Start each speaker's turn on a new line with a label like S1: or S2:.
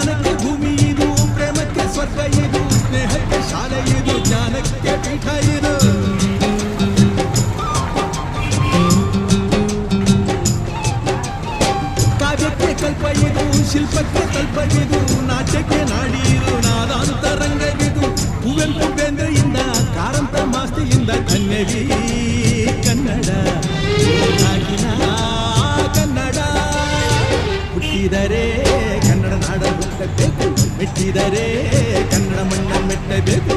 S1: ಜ್ಞಾನಕ್ಕೆ ಭೂಮಿ ಇದು, ಪ್ರೇಮಕ್ಕೆ ಸ್ವರ್ಗ ಇದು, ಸ್ನೇಹಕ್ಕೆ ಶಾಲೆ ಇದು, ಜ್ಞಾನಕ್ಕೆ ಪೀಠ ಇದು. ಕಾವ್ಯಕ್ಕೆ ಕಲ್ಪ ಇದು, ಶಿಲ್ಪಕ್ಕೆ ಕಲ್ಪ ಇದು, ನಾಟ್ಯಕ್ಕೆ ನಾಡಿ ಇದು, ನಾದಾಂತರಂಗವಿದು. ಕುವೆಂಪು ಬೇಂದ್ರೆಯಿಂದ ಕಾರಂತ ಮಾಸ್ತಿಯಿಂದ ಧನ್ಯವೀ ಕನ್ನಡ, ನಾಗಿನ ಕನ್ನಡ. ಹುಟ್ಟಿದರೆ ಕನ್ನಡ ನಾಡ ಹುಟ್ಟಬೇಕು, ಮೆಟ್ಟಿದರೆ ಕನ್ನಡ ಮಣ್ಣ ಮೆಟ್ಟಬೇಕು.